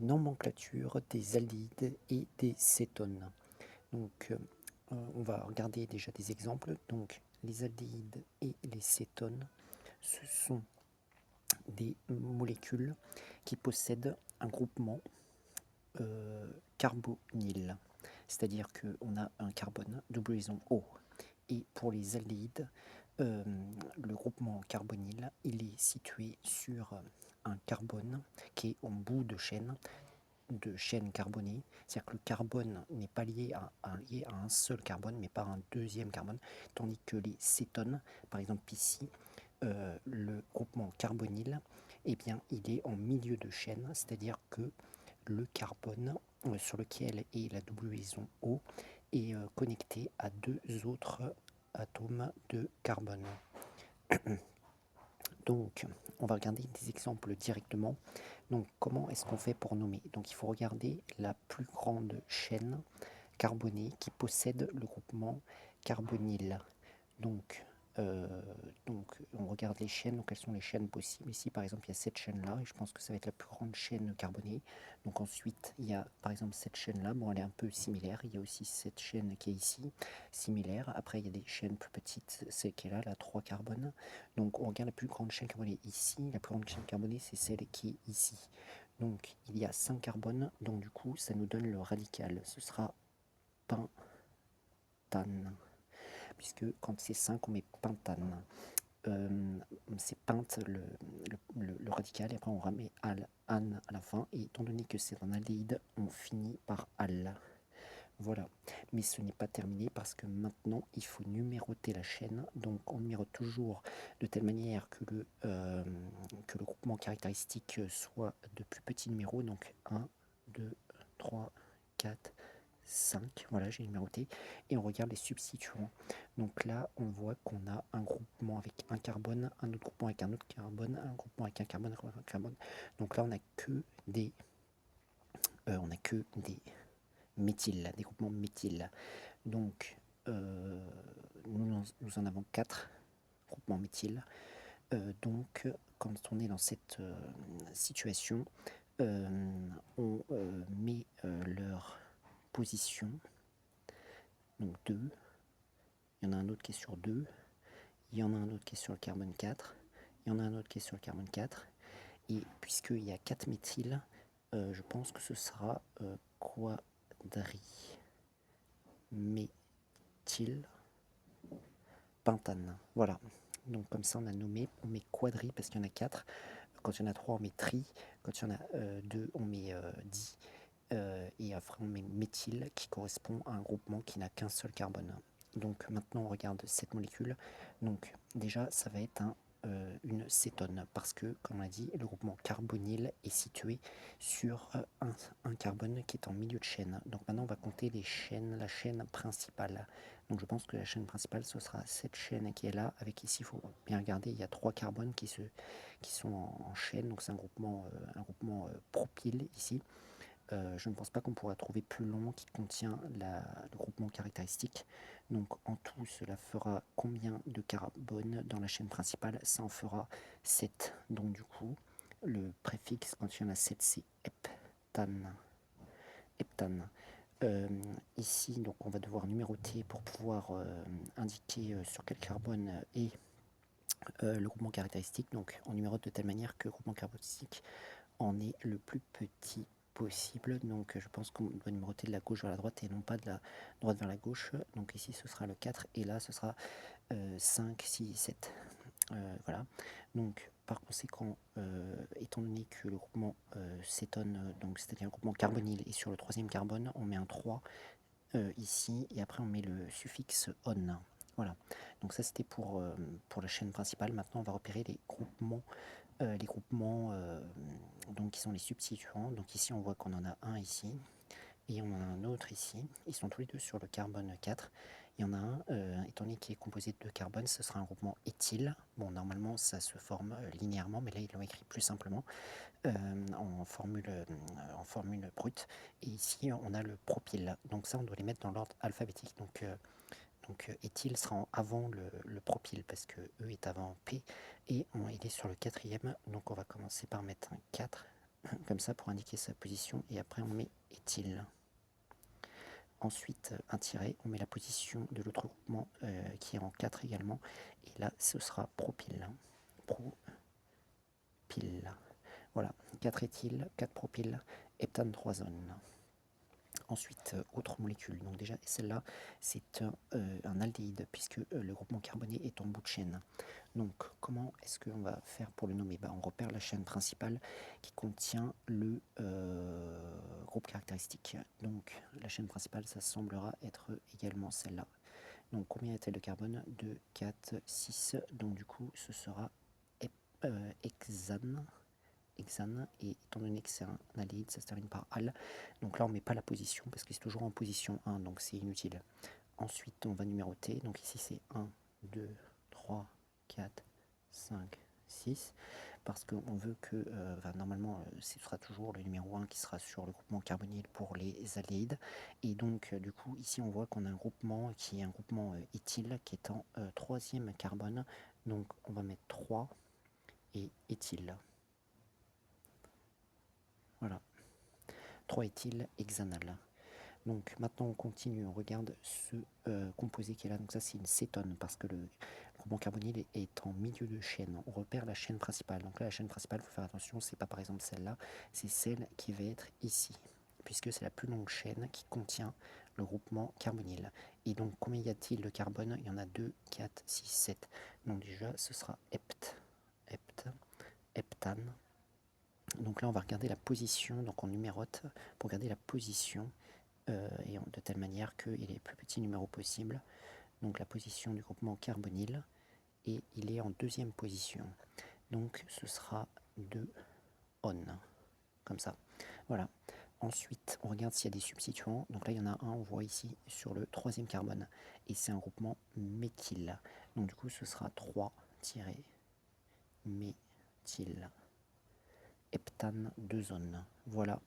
Nomenclature des aldéhydes et des cétones. Donc, on va regarder déjà des exemples. Donc, les aldéhydes et les cétones, ce sont des molécules qui possèdent un groupement carbonyle. C'est-à-dire qu'on a un carbone, double liaison O. Et pour les aldéhydes, le groupement carbonyle, il est situé sur un carbone qui est en bout de chaîne carbonée. C'est-à-dire que le carbone n'est pas lié à un seul carbone, mais par un deuxième carbone, tandis que les cétones, par exemple ici, le groupement carbonyle, eh bien, il est en milieu de chaîne, c'est-à-dire que le carbone sur lequel est la double liaison O est connecté à deux autres atomes de carbone. Donc, on va regarder des exemples directement. Donc, comment est-ce qu'on fait pour nommer? Donc, il faut regarder la plus grande chaîne carbonée qui possède le groupement carbonyle. Donc, euh, donc, on regarde les chaînes. Donc, quelles sont les chaînes possibles? Ici, par exemple, il y a cette chaîne-là, et je pense que ça va être la plus grande chaîne carbonée. Donc, ensuite, il y a, par exemple, cette chaîne-là. Bon, elle est un peu similaire. Il y a aussi cette chaîne qui est ici, similaire. Après, il y a des chaînes plus petites, celle qui est là, la 3 carbone. Donc, on regarde la plus grande chaîne carbonée ici. La plus grande chaîne carbonée, c'est celle qui est ici. Donc, il y a 5 carbones. Donc, du coup, ça nous donne le radical. Ce sera pentane, puisque quand c'est 5, on met pentane. C'est pente le radical, et après on remet al, an à la fin, et étant donné que c'est un aldéhyde, on finit par al. Voilà, mais ce n'est pas terminé parce que maintenant il faut numéroter la chaîne. Donc on numérote toujours de telle manière que le groupement caractéristique soit de plus petits numéros. Donc 1, 2, 3, 4, 5, voilà, j'ai numéroté, et on regarde les substituants. Donc là, on voit qu'on a un groupement avec un carbone, un autre groupement avec un autre carbone, un groupement avec un carbone, un carbone. Donc là, on n'a que des méthyl, des groupements méthyl. Donc, nous en avons 4 groupements méthyl. Donc, quand on est dans cette situation, on met leur position. Donc 2, il y en a un autre qui est sur 2, il y en a un autre qui est sur le carbone 4, il y en a un autre qui est sur le carbone 4, et puisqu'il y a 4 méthyl, je pense que ce sera quadriméthylpentane. Voilà. Donc comme ça on a nommé, on met quadri parce qu'il y en a 4. Quand il y en a 3, on met tri. Quand il y en a 2, on met di. Et après on met méthyle qui correspond à un groupement qui n'a qu'un seul carbone. Donc maintenant on regarde cette molécule. Donc déjà ça va être une cétone parce que, comme on l'a dit, le groupement carbonyle est situé sur un carbone qui est en milieu de chaîne. Donc maintenant on va compter les chaînes, la chaîne principale. Donc je pense que la chaîne principale ce sera cette chaîne qui est là, avec ici il faut bien regarder, il y a 3 carbones qui sont en chaîne, donc c'est un groupement propyle ici. Je ne pense pas qu'on pourra trouver plus long qui contient le groupement caractéristique. Donc en tout, cela fera combien de carbone dans la chaîne principale? Ça en fera 7. Donc du coup, le préfixe, quand il y en a 7, c'est heptane. Heptane. Ici, donc on va devoir numéroter pour pouvoir indiquer sur quel carbone est le groupement caractéristique. Donc on numérote de telle manière que le groupement caractéristique en est le plus petit possible. Donc je pense qu'on doit numéroter de la gauche vers la droite et non pas de la droite vers la gauche. Donc ici ce sera le 4 et là ce sera 5, 6, 7. Voilà. Donc par conséquent, étant donné que le groupement cétone, donc c'est-à-dire le groupement carbonyle, est sur le troisième carbone, on met un 3 ici et après on met le suffixe on. Voilà. Donc ça c'était pour la chaîne principale. Maintenant on va repérer les groupements donc qui sont les substituants. Donc ici on voit qu'on en a un ici et on en a un autre ici. Ils sont tous les deux sur le carbone 4. Il y en a un, étant donné qu'il est composé de deux carbones, ce sera un groupement éthyle. Bon, normalement ça se forme linéairement, mais là ils l'ont écrit plus simplement en formule brute. Et ici on a le propyle. Donc ça on doit les mettre dans l'ordre alphabétique. Donc éthyle sera avant le propyle parce que E est avant P et il est sur le quatrième. Donc on va commencer par mettre un 4 comme ça pour indiquer sa position, et après on met éthyle. Ensuite, un tiret, on met la position de l'autre groupement qui est en 4 également, et là ce sera propyle. Propyle. Voilà, 4 éthyle, 4 propyle, heptane 3 zones. Ensuite, autre molécule, donc déjà celle-là c'est un aldéhyde puisque le groupement carboné est en bout de chaîne. Donc comment est-ce qu'on va faire pour le nommer? On repère la chaîne principale qui contient le groupe caractéristique. Donc la chaîne principale, ça semblera être également celle-là. Donc combien y a-t-il de carbone? 2, 4, 6, donc du coup ce sera hexane. Et étant donné que c'est un aldéhyde, ça se termine par al. Donc là, on ne met pas la position parce que c'est toujours en position 1, donc c'est inutile. Ensuite, on va numéroter. Donc ici, c'est 1, 2, 3, 4, 5, 6. Parce qu'on veut que, normalement, ce sera toujours le numéro 1 qui sera sur le groupement carbonyle pour les aldéhydes. Et donc, du coup, ici, on voit qu'on a un groupement qui est un groupement éthyle qui est en 3e carbone. Donc, on va mettre 3 et éthyle. Voilà. 3-éthyl hexanal. Donc maintenant on continue, on regarde ce composé qui est là. Donc ça c'est une cétone parce que le groupement carbonyle est en milieu de chaîne. On repère la chaîne principale. Donc là la chaîne principale, il faut faire attention, c'est pas par exemple celle-là, c'est celle qui va être ici, puisque c'est la plus longue chaîne qui contient le groupement carbonyle. Et donc combien y a-t-il de carbone? Il y en a 2, 4, 6, 7. Donc déjà ce sera heptane. Donc là, on va regarder la position, donc on numérote pour regarder la position, et de telle manière qu'il est le plus petit numéro possible. Donc la position du groupement carbonyle, et il est en 2e position. Donc ce sera 2 on, comme ça. Voilà. Ensuite, on regarde s'il y a des substituants. Donc là, il y en a un, on voit ici, sur le 3e carbone. Et c'est un groupement méthyle. Donc du coup, ce sera 3-méthyle. Heptane 2 zones. Voilà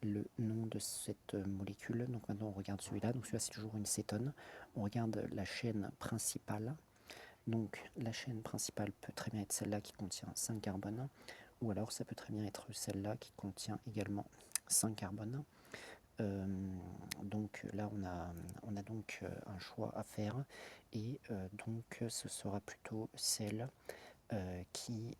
le nom de cette molécule. Donc maintenant on regarde celui-là. Donc celui-là c'est toujours une cétone. On regarde la chaîne principale. Donc la chaîne principale peut très bien être celle-là qui contient 5 carbones. Ou alors ça peut très bien être celle-là qui contient également 5 carbones. Donc là on a donc un choix à faire. Et donc ce sera plutôt celle qui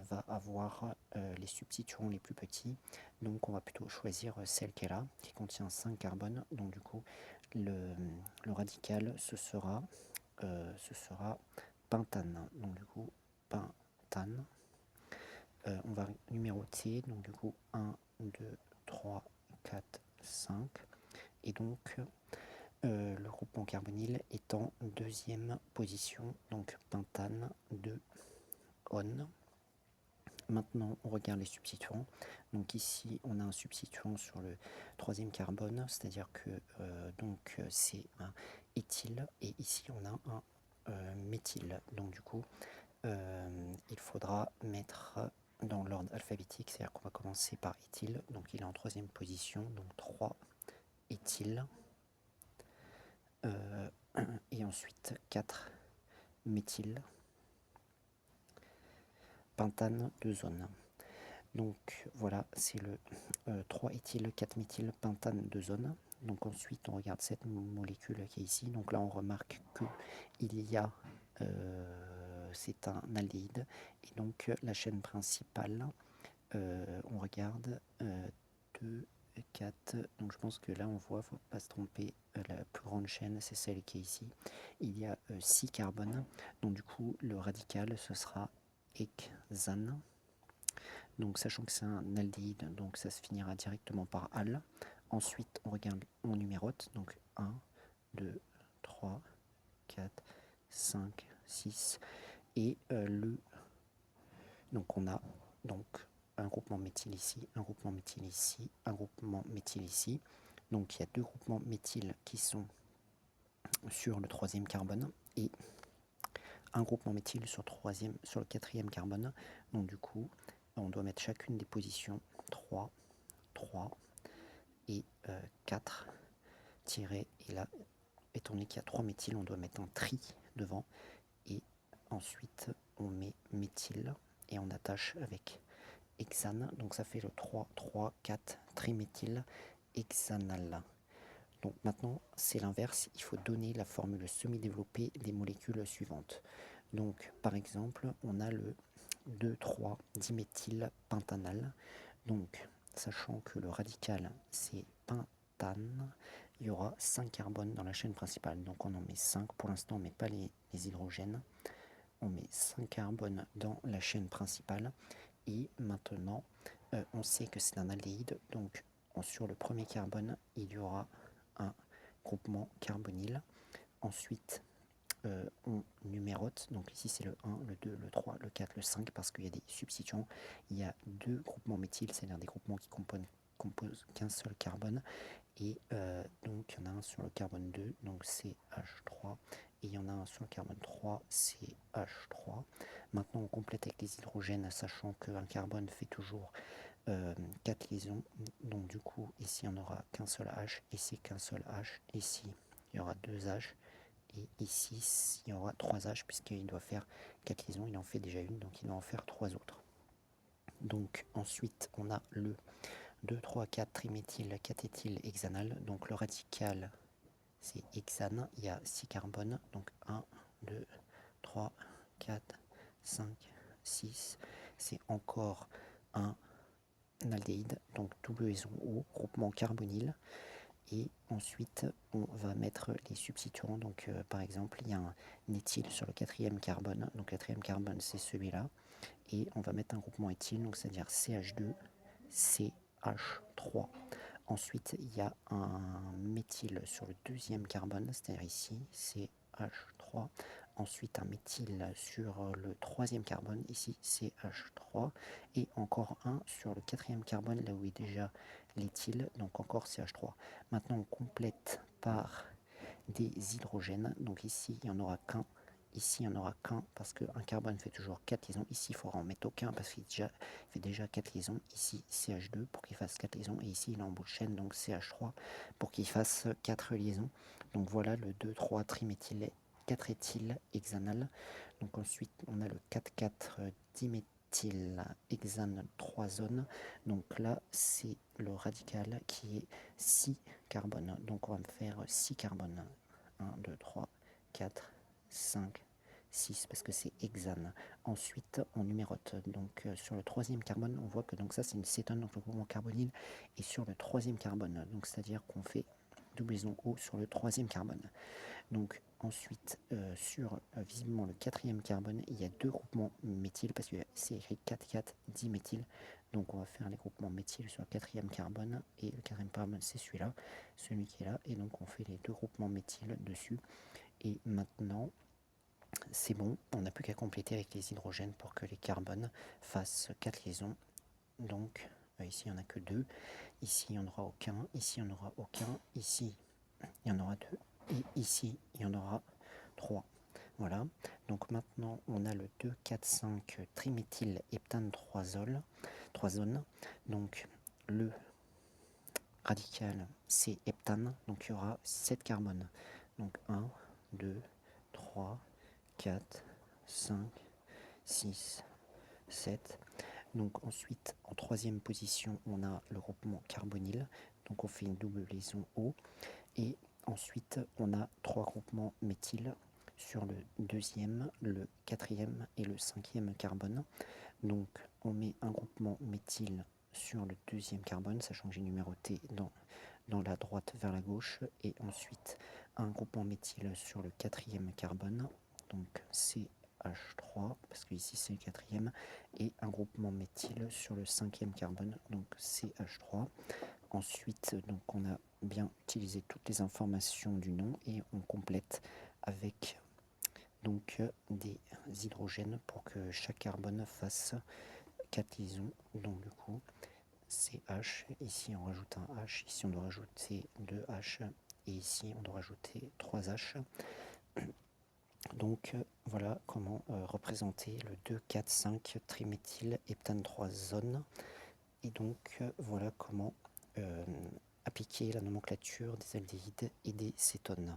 va avoir les substituants les plus petits. Donc on va plutôt choisir celle qui est là, qui contient 5 carbones. Donc du coup, le radical, ce sera pentane. Donc du coup, pentane. On va numéroter. Donc du coup, 1, 2, 3, 4, 5. Et donc, le groupement carbonyle est en 2e position. Donc pentane 2 on. Maintenant, on regarde les substituants. Donc ici, on a un substituant sur le 3e carbone, c'est-à-dire que c'est un éthyle, et ici on a un méthyle. Donc du coup, il faudra mettre dans l'ordre alphabétique, c'est-à-dire qu'on va commencer par éthyle. Donc il est en 3e position, donc 3 éthyle. Et ensuite 4 méthyle. Pentane 2 zones. Donc voilà, c'est le 3-éthyl, 4-méthyl, pentane 2 zones. Donc ensuite, on regarde cette molécule qui est ici. Donc là, on remarque qu'il y a, c'est un aldéhyde. Et donc la chaîne principale, on regarde 2, 4. Donc je pense que là, on voit, il ne faut pas se tromper, la plus grande chaîne, c'est celle qui est ici. Il y a 6 carbones. Donc du coup, le radical, ce sera hexane. Donc sachant que c'est un aldéhyde, donc ça se finira directement par al. Ensuite, on regarde, on numérote. Donc 1, 2, 3, 4, 5, 6. Et donc on a donc un groupement méthyle ici, un groupement méthyle ici, un groupement méthyle ici. Donc il y a 2 groupements méthyle qui sont sur le 3e carbone et un groupement méthyle sur le 4e carbone. Donc du coup, on doit mettre chacune des positions 3, 3 et 4 tirés. Et là, étant donné qu'il y a 3 méthyles, on doit mettre un tri devant. Et ensuite, on met méthyle et on attache avec hexane, donc ça fait le 3, 3, 4 triméthyle hexanal. Donc maintenant, c'est l'inverse, il faut donner la formule semi-développée des molécules suivantes. Donc par exemple, on a le 2,3 diméthyle pentanal. Donc sachant que le radical c'est pentane, il y aura 5 carbones dans la chaîne principale. Donc on en met 5, pour l'instant on ne met pas les hydrogènes. On met 5 carbones dans la chaîne principale. Et maintenant, on sait que c'est un aldéhyde, donc sur le premier carbone, il y aura un groupement carbonyle. Ensuite, on numérote, donc ici c'est le 1, le 2, le 3, le 4, le 5, parce qu'il y a des substituants. Il y a deux groupements méthyl, c'est-à-dire des groupements qui composent qu'un seul carbone. Et donc il y en a un sur le carbone 2, donc CH3, et il y en a un sur le carbone 3, CH3. Maintenant on complète avec les hydrogènes, sachant qu'un carbone fait toujours 4 liaisons, donc du coup ici on n'aura qu'un seul H, ici qu'un seul H, ici il y aura 2 H, et ici il y aura 3 H, puisqu'il doit faire 4 liaisons, il en fait déjà une, donc il doit en faire 3 autres. Donc ensuite on a le 2, 3, 4 triméthyle catéthyle hexanal, donc le radical c'est hexane, il y a 6 carbones, donc 1, 2, 3, 4, 5, 6, c'est encore un aldéhyde, donc double liaison O, groupement carbonyle. Et ensuite on va mettre les substituants, donc par exemple il y a un éthyle sur le quatrième carbone, donc le quatrième carbone c'est celui-là, et on va mettre un groupement éthyle, donc c'est-à-dire CH2, CH3. Ensuite il y a un méthyle sur le deuxième carbone, c'est-à-dire ici CH3. Ensuite un méthyle sur le troisième carbone, ici CH3, et encore un sur le quatrième carbone, là où est déjà l'éthyle, donc encore CH3. Maintenant on complète par des hydrogènes, donc ici il n'y en aura qu'un, ici il n'y en aura qu'un, parce qu'un carbone fait toujours 4 liaisons, ici il faudra en mettre aucun, parce qu'il fait déjà 4 liaisons, ici CH2 pour qu'il fasse 4 liaisons, et ici il est en bout de chaîne, donc CH3 pour qu'il fasse 4 liaisons. Donc voilà le 2,3 triméthyle 4 éthyle hexanal. Donc ensuite on a le 4,4 diméthyle hexane 3 zones. Donc là c'est le radical qui est 6 carbones. Donc on va faire 6 carbones. 1, 2, 3, 4, 5, 6 parce que c'est hexane. Ensuite on numérote. Donc sur le troisième carbone on voit que donc ça c'est une cétone, donc le groupement carbonyle est sur le troisième carbone. Donc c'est-à-dire qu'on fait double liaison O sur le troisième carbone. Donc ensuite sur visiblement le quatrième carbone il y a deux groupements méthyl, parce que c'est écrit 4,4 diméthyle, donc on va faire les groupements méthyl sur le quatrième carbone, et le quatrième carbone c'est celui-là, celui qui est là, et donc on fait les deux groupements méthyl dessus. Et maintenant c'est bon, on n'a plus qu'à compléter avec les hydrogènes pour que les carbones fassent 4 liaisons. Donc ici il n'y en a que 2, ici il n'y en aura aucun, ici il n'y en aura aucun, ici il y en aura 2, et ici il y en aura 3. Voilà, donc maintenant on a le 2, 4, 5 triméthyle heptane 3 zones. Donc le radical c'est heptane, donc il y aura 7 carbones. Donc 1, 2, 3, 4, 5, 6, 7. Donc ensuite en troisième position on a le groupement carbonyle, donc on fait une double liaison O, et ensuite on a 3 groupements méthyl sur le deuxième, le quatrième et le cinquième carbone. Donc on met un groupement méthyl sur le deuxième carbone, sachant que j'ai numéroté dans la droite vers la gauche, et ensuite un groupement méthyl sur le quatrième carbone, donc CH3, parce que ici c'est le quatrième, et un groupement méthyl sur le cinquième carbone, donc CH3. Ensuite, donc on a bien utilisé toutes les informations du nom, et on complète avec donc des hydrogènes pour que chaque carbone fasse 4 liaisons. Donc du coup CH, ici on rajoute un H, ici on doit rajouter 2 H, et ici on doit rajouter 3 H. Donc voilà comment représenter le 2, 4, 5 triméthyle heptane 3 zones. Et donc voilà comment appliquer la nomenclature des aldéhydes et des cétones.